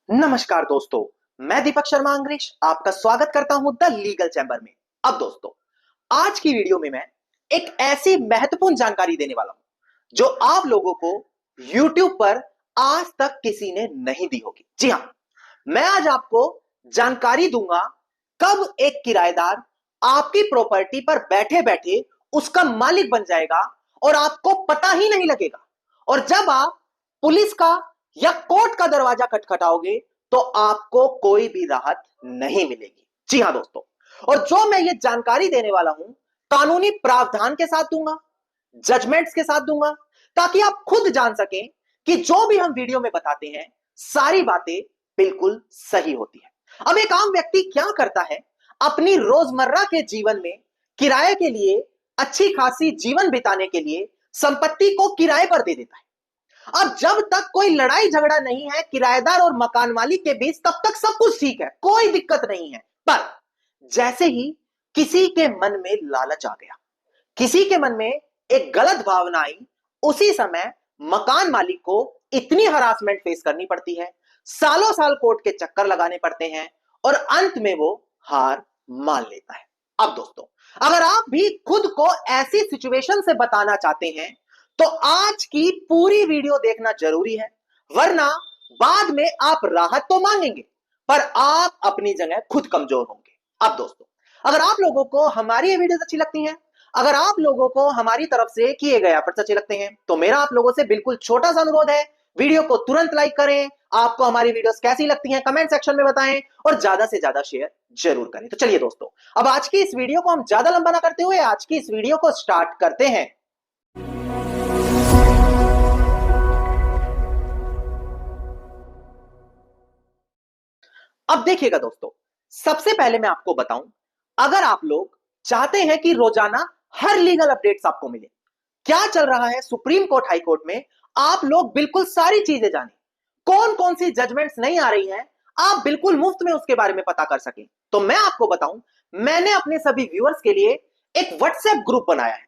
नमस्कार दोस्तों, मैं दीपक शर्मा अंग्रेश आपका स्वागत करता हूं द लीगल चैम्बर में। अब दोस्तों, आज की वीडियो में मैं एक ऐसी महत्वपूर्ण जानकारी देने वाला हूं जो आप लोगों को YouTube पर आज तक किसी ने नहीं दी होगी। जी हां, मैं आज आपको जानकारी दूंगा कब एक किराएदार आपकी प्रॉपर्टी पर बैठे बैठे उसका मालिक बन जाएगा और आपको पता ही नहीं लगेगा। और जब आप पुलिस का या कोर्ट का दरवाजा खटखटाओगे तो आपको कोई भी राहत नहीं मिलेगी। जी हां दोस्तों, और जो मैं ये जानकारी देने वाला हूं कानूनी प्रावधान के साथ दूंगा, जजमेंट्स के साथ दूंगा, ताकि आप खुद जान सकें कि जो भी हम वीडियो में बताते हैं सारी बातें बिल्कुल सही होती है। अब एक आम व्यक्ति क्या करता है, अपनी रोजमर्रा के जीवन में किराए के लिए अच्छी खासी जीवन बिताने के लिए संपत्ति को किराए पर दे देता है। अब जब तक कोई लड़ाई झगड़ा नहीं है किराएदार और मकान मालिक के बीच, तब तक सब कुछ ठीक है, कोई दिक्कत नहीं है। पर जैसे ही किसी के मन में लालच आ गया, किसी के मन में एक गलत भावना आई, उसी समय मकान मालिक को इतनी हरासमेंट फेस करनी पड़ती है, सालों साल कोर्ट के चक्कर लगाने पड़ते हैं और अंत में वो हार मान लेता है। अब दोस्तों, अगर आप भी खुद को ऐसी सिचुएशन से बताना चाहते हैं तो आज की पूरी वीडियो देखना जरूरी है, वरना बाद में आप राहत तो मांगेंगे पर आप अपनी जगह खुद कमजोर होंगे। अब दोस्तों, अगर आप लोगों को हमारी ये वीडियोस अच्छी लगती हैं, अगर आप लोगों को हमारी तरफ से किए गए एफर्ट्स अच्छे लगते हैं, तो मेरा आप लोगों से बिल्कुल छोटा सा अनुरोध है, वीडियो को तुरंत लाइक करें। आपको हमारी वीडियोस कैसी लगती हैं कमेंट सेक्शन में बताएं और ज्यादा से ज्यादा शेयर जरूर करें। तो चलिए दोस्तों, अब आज की इस वीडियो को हम ज्यादा लंबा ना करते हुए आज की इस वीडियो को स्टार्ट करते हैं। अब देखिएगा दोस्तों, सबसे पहले मैं आपको बताऊं, अगर आप लोग चाहते हैं कि रोजाना हर लीगल अपडेट्स आपको मिले, क्या चल रहा है सुप्रीम कोर्ट हाई कोर्ट में, आप लोग बिल्कुल सारी चीजें जानें, कौन कौन सी जजमेंट्स नहीं आ रही हैं, आप बिल्कुल मुफ्त में उसके बारे में पता कर सकें, तो मैं आपको बताऊं, मैंने अपने सभी व्यूअर्स के लिए एक व्हाट्सएप ग्रुप बनाया है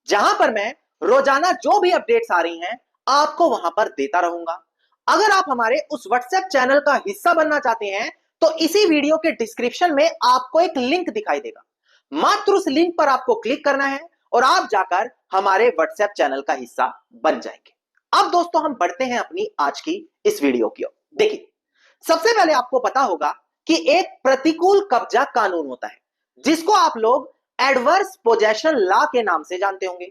जहां पर मैं रोजाना जो भी अपडेट्स आ रही हैं आपको वहां पर देता रहूंगा। अगर आप हमारे उस व्हाट्सएप चैनल का हिस्सा बनना चाहते हैं तो इसी वीडियो के डिस्क्रिप्शन में आपको एक लिंक दिखाई देगा, मात्र उस लिंक पर आपको क्लिक करना है और आप जाकर हमारे व्हाट्सएप चैनल का हिस्सा बन जाएंगे। अब दोस्तों, हम बढ़ते हैं अपनी आज की इस वीडियो की ओर। देखिए, सबसे पहले आपको पता होगा कि एक प्रतिकूल कब्जा कानून होता है जिसको आप लोग एडवर्स पोजेशन लॉ के नाम से जानते होंगे।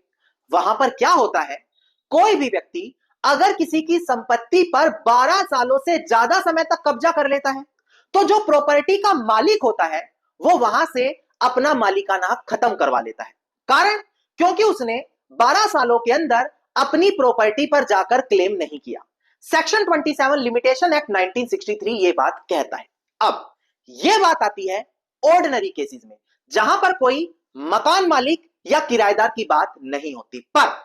वहां पर क्या होता है, कोई भी व्यक्ति अगर किसी की संपत्ति पर 12 सालों से ज्यादा समय तक कब्जा कर लेता है तो जो प्रॉपर्टी का मालिक होता है वो वहां से अपना मालिकाना हक खत्म करवा लेता है। कारण, क्योंकि उसने 12 सालों के अंदर अपनी प्रॉपर्टी पर जाकर क्लेम नहीं किया। सेक्शन 27 लिमिटेशन एक्ट 1963 ये बात कहता है। अब ये बात आती है ऑर्डिनरी केसेस में, जहां पर कोई मकान मालिक या किराएदार की बात नहीं होती। पर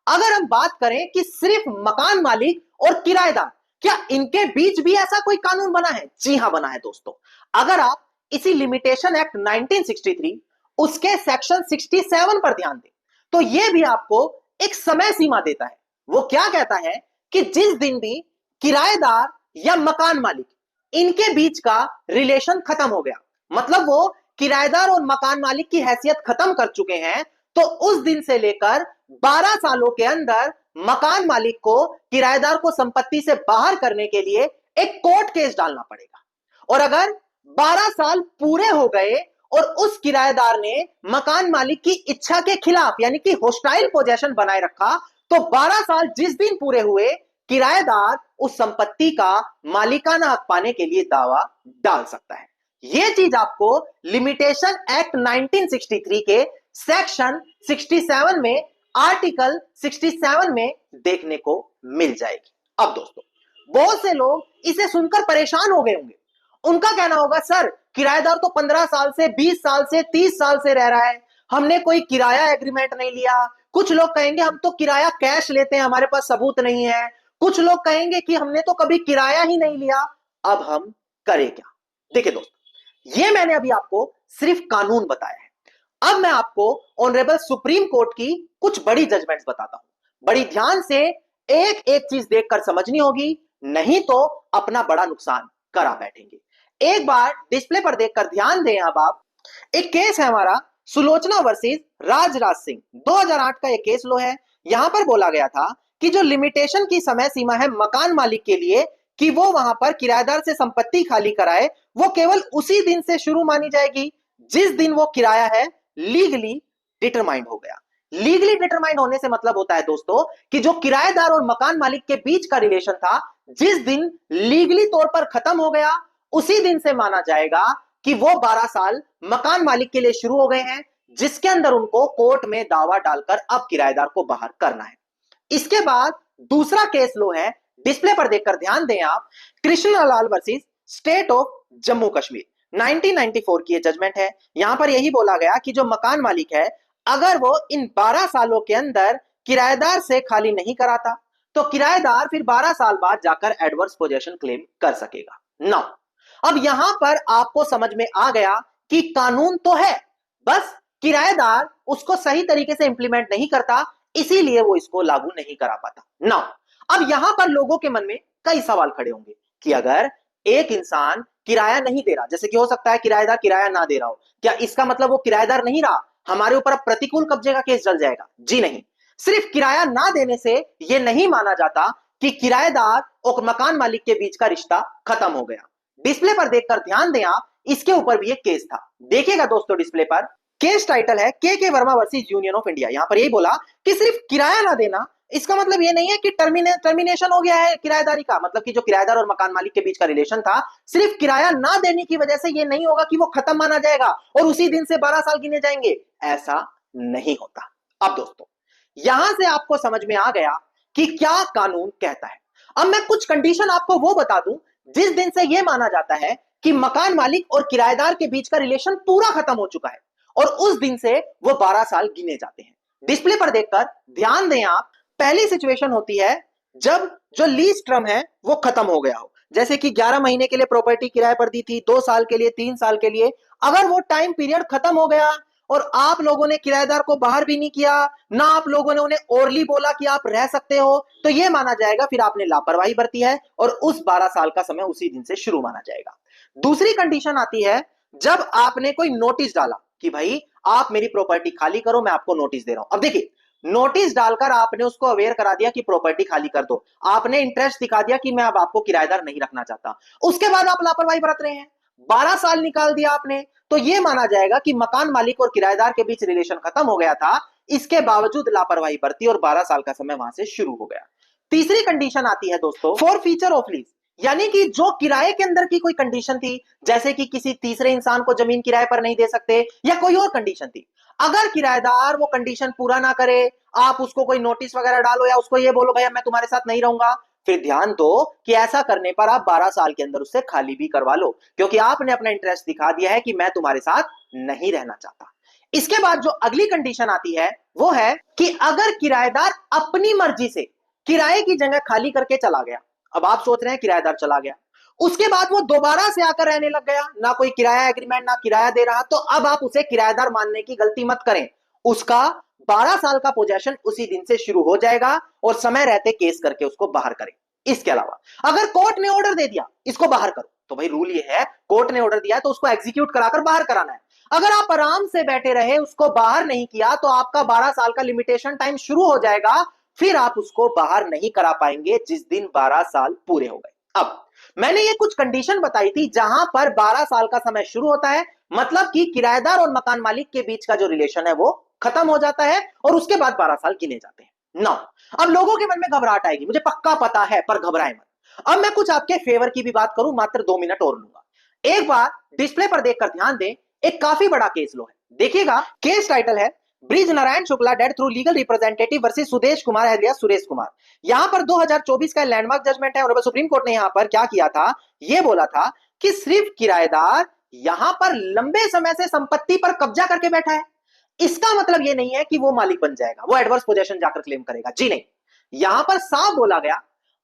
अगर हम बात करें कि सिर्फ मकान मालिक और किराएदार, क्या इनके बीच भी ऐसा कोई कानून बना है? जी हां, बना है दोस्तों। अगर आप इसी लिमिटेशन एक्ट 1963 उसके सेक्शन 67 पर ध्यान दें तो यह भी आपको एक समय सीमा देता है। वो क्या कहता है कि जिस दिन भी किराएदार या मकान मालिक इनके बीच का रिलेशन खत्म हो गया, मतलब वो किराएदार और मकान मालिक की हैसियत खत्म कर चुके हैं, तो उस दिन से लेकर 12 सालों के अंदर मकान मालिक को किराएदार को संपत्ति से बाहर करने के लिए एक कोर्ट केस डालना पड़ेगा। और अगर 12 साल पूरे हो गए और उस किराएदार ने मकान मालिक की इच्छा के खिलाफ यानी कि होस्टाइल पोजेशन बनाए रखा, तो 12 साल जिस दिन पूरे हुए किराएदार उस संपत्ति का मालिकाना हक पाने के लिए दावा डाल सकता है। यह चीज आपको लिमिटेशन एक्ट 1963 के सेक्शन 67 में आर्टिकल 67 में देखने को मिल जाएगी। अब दोस्तों, बहुत से लोग इसे सुनकर परेशान हो गए होंगे। उनका कहना होगा, सर किराएदार तो 15 साल से 20 साल से 30 साल से रह रहा है, हमने कोई किराया एग्रीमेंट नहीं लिया। कुछ लोग कहेंगे हम तो किराया कैश लेते हैं, हमारे पास सबूत नहीं है। कुछ लोग कहेंगे कि हमने तो कभी किराया ही नहीं लिया, अब हम करें क्या? देखिए दोस्तों, ये मैंने अभी आपको सिर्फ कानून बताया है। अब मैं आपको ऑनरेबल सुप्रीम कोर्ट की कुछ बड़ी जजमेंट्स बताता हूं। बड़ी ध्यान से एक एक चीज देखकर समझनी होगी, नहीं तो अपना बड़ा नुकसान करा बैठेंगे। एक बार डिस्प्ले पर देखकर ध्यान दें अब आप, एक केस है हमारा सुलोचना वर्सेस राजराज सिंह, 2008 का ये केस लो है। यहां पर बोला गया था कि जो लिमिटेशन की समय सीमा है मकान मालिक के लिए कि वो वहां पर किराएदार से संपत्ति खाली कराए, वो केवल उसी दिन से शुरू मानी जाएगी जिस दिन वो किराया है लीगली डिटरमाइंड हो गया। लीगली डिटरमाइंड होने से मतलब होता है दोस्तों कि जो किराएदार और मकान मालिक के बीच का रिलेशन था, जिस दिन लीगली तौर पर खत्म हो गया, उसी दिन से माना जाएगा कि वो 12 साल मकान मालिक के लिए शुरू हो गए हैं, जिसके अंदर उनको कोर्ट में दावा डालकर अब किराएदार को बाहर करना है। इसके बाद दूसरा केस लो है, डिस्प्ले पर देखकर ध्यान दें आप, Krishnalal versus state of Jammu Kashmir, 1994 की ये जजमेंट है। यहां पर यही बोला गया कि जो मकान मालिक है, अगर वो इन 12 सालों के अंदर किराएदार से खाली नहीं कराता तो किराएदार फिर 12 साल बाद जाकर एडवर्स पोजेशन क्लेम कर सकेगा। नाउ अब यहां पर आपको समझ में आ गया कि कानून तो है, बस किराएदार उसको सही तरीके से इंप्लीमेंट नहीं करता, इसीलिए वो इसको लागू नहीं करा पाता। नाउ अब यहां पर लोगों के मन में कई सवाल खड़े होंगे कि अगर एक इंसान किराया नहीं दे रहा, जैसे कि हो सकता है किराएदार किराया ना दे रहा हो, क्या इसका मतलब वो किराएदार नहीं रहा, हमारे ऊपर अब प्रतिकूल कब्जे का केस चल जाएगा? जी नहीं, सिर्फ किराया ना देने से यह नहीं माना जाता कि किराएदार और मकान मालिक के बीच का रिश्ता खत्म हो गया। डिस्प्ले पर देखकर ध्यान दें आप, इसके ऊपर भी एक केस था, देखिएगा दोस्तों डिस्प्ले पर। केस टाइटल है के Verma versus union of India. यहां पर यही बोला कि सिर्फ किराया ना देना इसका मतलब ये नहीं है कि टर्मिनेशन हो गया है किराएदारी का, मतलब कि जो किराएदार और मकान मालिक के बीच का रिलेशन था, सिर्फ किराया ना देने की वजह से ये नहीं होगा कि वो खत्म माना जाएगा और उसी दिन से 12 साल गिने जाएंगे, ऐसा नहीं होता। अब दोस्तों यहां से आपको समझ में आ गया कि क्या कानून कहता है। अब मैं कुछ कंडीशन आपको वो बता दूं जिस दिन से यह माना जाता है कि मकान मालिक और किराएदार के बीच का रिलेशन पूरा खत्म हो चुका है और उस दिन से वो 12 साल गिने जाते हैं। डिस्प्ले पर देखकर ध्यान दें आप, पहली सिचुएशन होती है जब जो लीज टर्म है वो खत्म हो गया हो, जैसे कि 11 महीने के लिए प्रॉपर्टी किराए पर दी थी, 2 साल के लिए, 3 साल के लिए, अगर वो टाइम पीरियड खत्म हो गया और आप लोगों ने किराएदार को बाहर भी नहीं किया, ना आप लोगों ने उन्हें ओरली बोला कि आप रह सकते हो, तो यह माना जाएगा फिर आपने लापरवाही बरती है और उस 12 साल का समय उसी दिन से शुरू माना जाएगा। दूसरी कंडीशन आती है जब आपने कोई नोटिस डाला कि भाई आप मेरी प्रॉपर्टी खाली करो, मैं आपको नोटिस दे रहा हूं। अब देखिए, नोटिस डालकर आपने उसको अवेयर करा दिया कि प्रॉपर्टी खाली कर दो, आपने इंटरेस्ट दिखा दिया कि मैं अब आपको किराएदार नहीं रखना चाहता, उसके बाद आप लापरवाही बरत रहे हैं, 12 साल निकाल दिया आपने, तो यह माना जाएगा कि मकान मालिक और किराएदार के बीच रिलेशन खत्म हो गया था, इसके बावजूद लापरवाही बरती और 12 साल का समय वहां से शुरू हो गया। तीसरी कंडीशन आती है दोस्तों फॉर फीचर ऑफ लीज, यानी कि जो किराए के अंदर की कोई कंडीशन थी, जैसे कि किसी तीसरे इंसान को जमीन किराए पर नहीं दे सकते या कोई और कंडीशन थी, अगर किराएदार वो कंडीशन पूरा ना करे, आप उसको कोई नोटिस वगैरह डालो या उसको ये बोलो भैया मैं तुम्हारे साथ नहीं रहूंगा, फिर ध्यान दो कि ऐसा करने पर आप 12 साल के अंदर उससे खाली भी करवा लो, क्योंकि आपने अपना इंटरेस्ट दिखा दिया है कि मैं तुम्हारे साथ नहीं रहना चाहता। इसके बाद जो अगली कंडीशन आती है वो है कि अगर किराएदार अपनी मर्जी से किराए की जगह खाली करके चला गया, अब आप सोच रहे हैं किराएदार चला गया, उसके बाद वो दोबारा से आकर रहने लग गया, ना कोई किराया एग्रीमेंट ना किराया दे रहा, तो अब आप उसे किराएदार मानने की गलती मत करें, उसका 12 साल का पोजेशन उसी दिन से शुरू हो जाएगा और समय रहते केस करके उसको बाहर करें। इसके अलावा अगर कोर्ट ने ऑर्डर दे दिया इसको बाहर करो, तो भाई रूल ये है कोर्ट ने ऑर्डर दिया तो उसको एग्जीक्यूट कराकर बाहर कराना है। अगर आप आराम से बैठे रहे उसको बाहर नहीं किया तो आपका 12 साल का लिमिटेशन टाइम शुरू हो जाएगा, फिर आप उसको बाहर नहीं करा पाएंगे जिस दिन 12 साल पूरे हो गए। अब मैंने ये कुछ कंडीशन बताई थी जहां पर 12 साल का समय शुरू होता है, मतलब कि किराएदार और मकान मालिक के बीच का जो रिलेशन है वो खत्म हो जाता है और उसके बाद 12 साल गिने जाते हैं। नाउ अब लोगों के मन में घबराहट आएगी, मुझे पक्का पता है, पर घबराए मत। अब मैं कुछ आपके फेवर की भी बात करूं, मात्र 2 मिनट और लूंगा। एक बार डिस्प्ले पर देखकर ध्यान दें, एक काफी बड़ा केस लो है, देखिएगा। केस टाइटल है Brij Narayan Shukla dead through legal representative versus Sudesh Kumar alias Suresh Kumar. यहां पर 2024 का लैंडमार्क जजमेंट है और सुप्रीम कोर्ट ने यहां पर क्या किया था, यह बोला था कि सिर्फ किराएदार यहां पर लंबे समय से संपत्ति पर कब्जा करके बैठा है, इसका मतलब यह नहीं है कि वो मालिक बन जाएगा, वो एडवर्स पोजेशन जाकर क्लेम करेगा, जी नहीं। यहां पर साफ बोला गया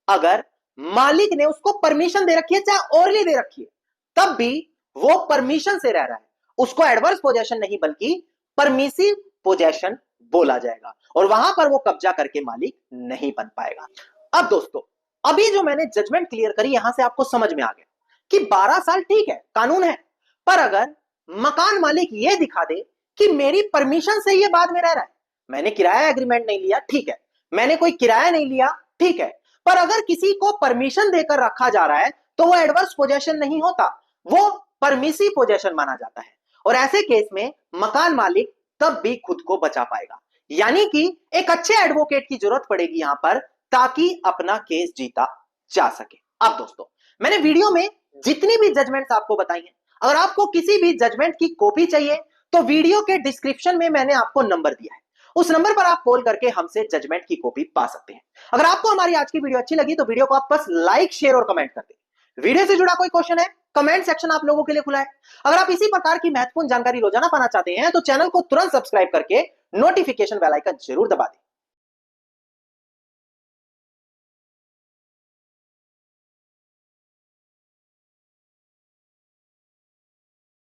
अगर मालिक ने उसको परमिशन दे रखी है, चाहे ओरली दे रखी है, तब भी वो परमिशन से रह रहा है, उसको एडवर्स पोजेशन नहीं बल्कि परमिसिव पोजेशन बोला जाएगा और वहां पर वो कब्जा करके मालिक नहीं बन पाएगा। अब दोस्तों अभी जो मैंने जजमेंट क्लियर करी यहां से आपको समझ में आ गया कि 12 साल ठीक है, कानून है, पर अगर मकान मालिक ये दिखा दे कि मेरी परमिशन से ये बाद में रह रहा है, मैंने किराया एग्रीमेंट नहीं लिया, ठीक है, मैंने कोई किराया नहीं लिया, ठीक है, पर अगर किसी को परमिशन देकर रखा जा रहा है तो वो एडवर्स पोजेशन नहीं होता, वो परमिसिव पोजेशन माना जाता है। और ऐसे केस में मकान मालिक तब भी खुद को बचा पाएगा, यानी कि एक अच्छे एडवोकेट की जरूरत पड़ेगी यहां पर ताकि अपना केस जीता जा सके। अब दोस्तों, मैंने वीडियो में जितनी भी जजमेंट्स आपको बताई हैं, अगर आपको किसी भी जजमेंट की कॉपी चाहिए तो वीडियो के डिस्क्रिप्शन में मैंने आपको नंबर दिया है, उस नंबर पर आप कॉल करके हमसे जजमेंट की कॉपी पा सकते हैं। अगर आपको हमारी आज की वीडियो अच्छी लगी तो वीडियो को आप बस लाइक, शेयर और कमेंट कर दें। वीडियो से जुड़ा कोई क्वेश्चन है, कमेंट सेक्शन आप लोगों के लिए खुला है। अगर आप इसी प्रकार की महत्वपूर्ण जानकारी रोजाना पाना चाहते हैं तो चैनल को तुरंत सब्सक्राइब करके नोटिफिकेशन बेल आइकन जरूर दबा दें।